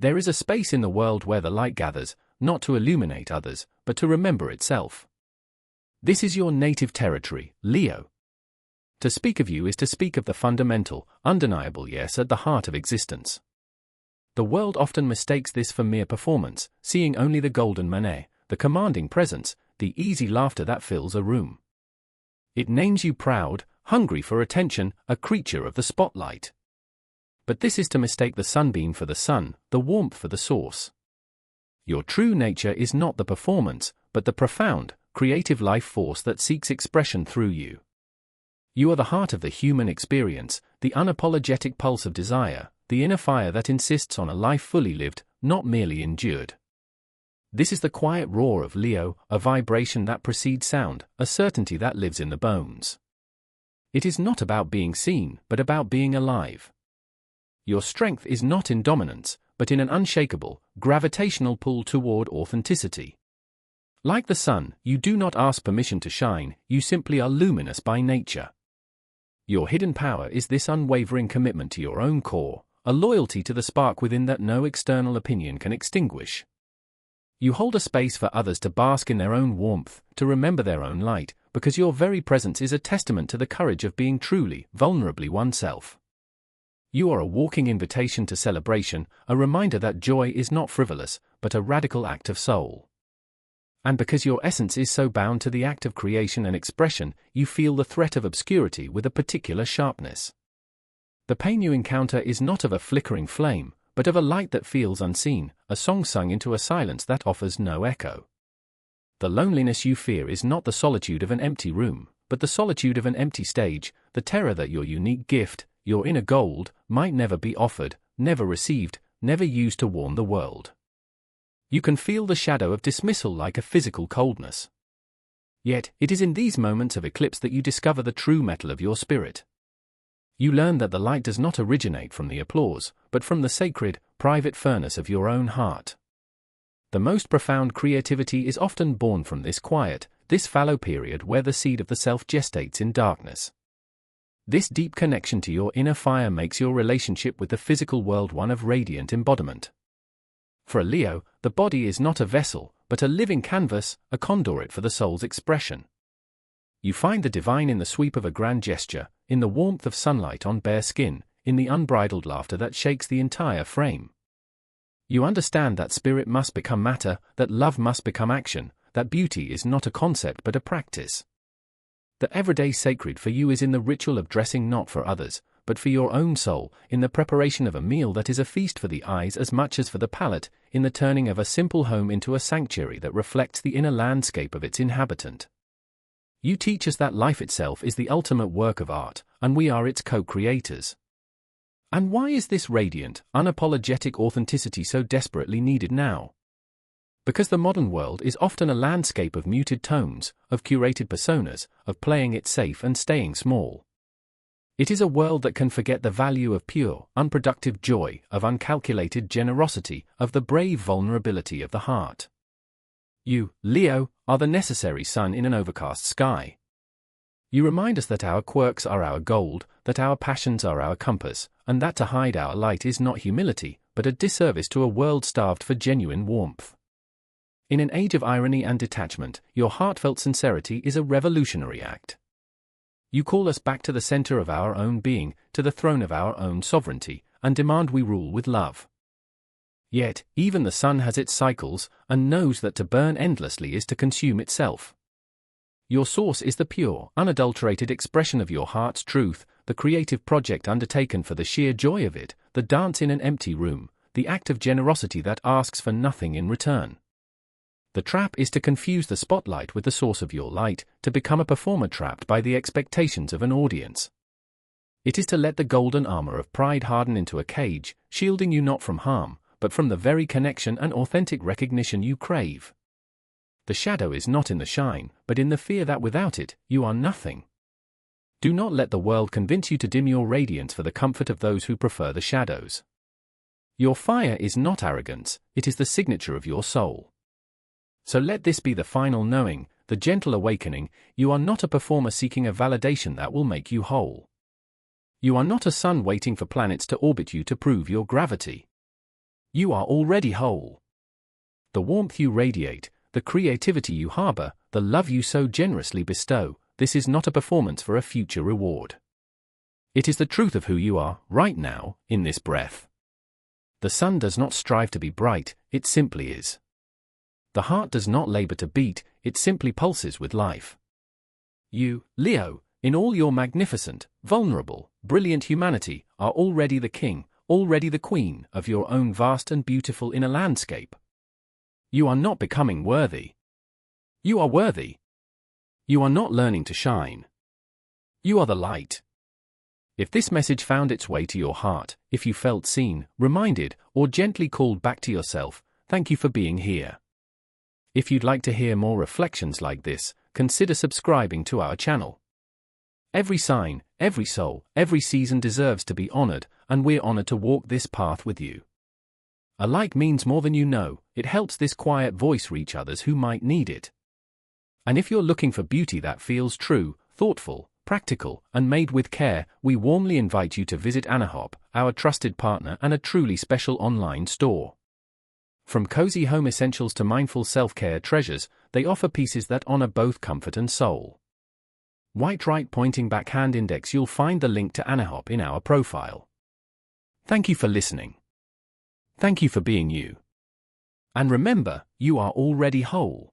There is a space in the world where the light gathers, not to illuminate others, but to remember itself. This is your native territory, Leo. To speak of you is to speak of the fundamental, undeniable yes at the heart of existence. The world often mistakes this for mere performance, seeing only the golden manet, the commanding presence, the easy laughter that fills a room. It names you proud, hungry for attention, a creature of the spotlight. But this is to mistake the sunbeam for the sun, the warmth for the source. Your true nature is not the performance, but the profound, creative life force that seeks expression through you. You are the heart of the human experience, the unapologetic pulse of desire, the inner fire that insists on a life fully lived, not merely endured. This is the quiet roar of Leo, a vibration that precedes sound, a certainty that lives in the bones. It is not about being seen, but about being alive. Your strength is not in dominance, but in an unshakable, gravitational pull toward authenticity. Like the sun, you do not ask permission to shine, you simply are luminous by nature. Your hidden power is this unwavering commitment to your own core, a loyalty to the spark within that no external opinion can extinguish. You hold a space for others to bask in their own warmth, to remember their own light, because your very presence is a testament to the courage of being truly, vulnerably oneself. You are a walking invitation to celebration, a reminder that joy is not frivolous, but a radical act of soul. And because your essence is so bound to the act of creation and expression, you feel the threat of obscurity with a particular sharpness. The pain you encounter is not of a flickering flame, but of a light that feels unseen, a song sung into a silence that offers no echo. The loneliness you fear is not the solitude of an empty room, but the solitude of an empty stage, the terror that your unique gift, your inner gold, might never be offered, never received, never used to warm the world. You can feel the shadow of dismissal like a physical coldness. Yet, it is in these moments of eclipse that you discover the true metal of your spirit. You learn that the light does not originate from the applause, but from the sacred, private furnace of your own heart. The most profound creativity is often born from this quiet, this fallow period where the seed of the self gestates in darkness. This deep connection to your inner fire makes your relationship with the physical world one of radiant embodiment. For a Leo, the body is not a vessel, but a living canvas, a conduit for the soul's expression. You find the divine in the sweep of a grand gesture, in the warmth of sunlight on bare skin, in the unbridled laughter that shakes the entire frame. You understand that spirit must become matter, that love must become action, that beauty is not a concept but a practice. The everyday sacred for you is in the ritual of dressing not for others, but for your own soul, in the preparation of a meal that is a feast for the eyes as much as for the palate, in the turning of a simple home into a sanctuary that reflects the inner landscape of its inhabitant. You teach us that life itself is the ultimate work of art, and we are its co-creators. And why is this radiant, unapologetic authenticity so desperately needed now? Because the modern world is often a landscape of muted tones, of curated personas, of playing it safe and staying small. It is a world that can forget the value of pure, unproductive joy, of uncalculated generosity, of the brave vulnerability of the heart. You, Leo, are the necessary sun in an overcast sky. You remind us that our quirks are our gold, that our passions are our compass, and that to hide our light is not humility, but a disservice to a world starved for genuine warmth. In an age of irony and detachment, your heartfelt sincerity is a revolutionary act. You call us back to the center of our own being, to the throne of our own sovereignty, and demand we rule with love. Yet, even the sun has its cycles, and knows that to burn endlessly is to consume itself. Your source is the pure, unadulterated expression of your heart's truth, the creative project undertaken for the sheer joy of it, the dance in an empty room, the act of generosity that asks for nothing in return. The trap is to confuse the spotlight with the source of your light, to become a performer trapped by the expectations of an audience. It is to let the golden armor of pride harden into a cage, shielding you not from harm, but from the very connection and authentic recognition you crave. The shadow is not in the shine, but in the fear that without it, you are nothing. Do not let the world convince you to dim your radiance for the comfort of those who prefer the shadows. Your fire is not arrogance, it is the signature of your soul. So let this be the final knowing, the gentle awakening: you are not a performer seeking a validation that will make you whole. You are not a sun waiting for planets to orbit you to prove your gravity. You are already whole. The warmth you radiate, the creativity you harbor, the love you so generously bestow, this is not a performance for a future reward. It is the truth of who you are, right now, in this breath. The sun does not strive to be bright, it simply is. The heart does not labor to beat, it simply pulses with life. You, Leo, in all your magnificent, vulnerable, brilliant humanity, are already the king, already the queen of your own vast and beautiful inner landscape. You are not becoming worthy. You are worthy. You are not learning to shine. You are the light. If this message found its way to your heart, if you felt seen, reminded, or gently called back to yourself, thank you for being here. If you'd like to hear more reflections like this, consider subscribing to our channel. Every sign, every soul, every season deserves to be honored, and we're honored to walk this path with you. A like means more than you know, it helps this quiet voice reach others who might need it. And if you're looking for beauty that feels true, thoughtful, practical, and made with care, we warmly invite you to visit Anahop, our trusted partner and a truly special online store. From cozy home essentials to mindful self-care treasures, they offer pieces that honor both comfort and soul. Right pointing back hand index, you'll find the link to Anahop in our profile. Thank you for listening. Thank you for being you. And remember, you are already whole.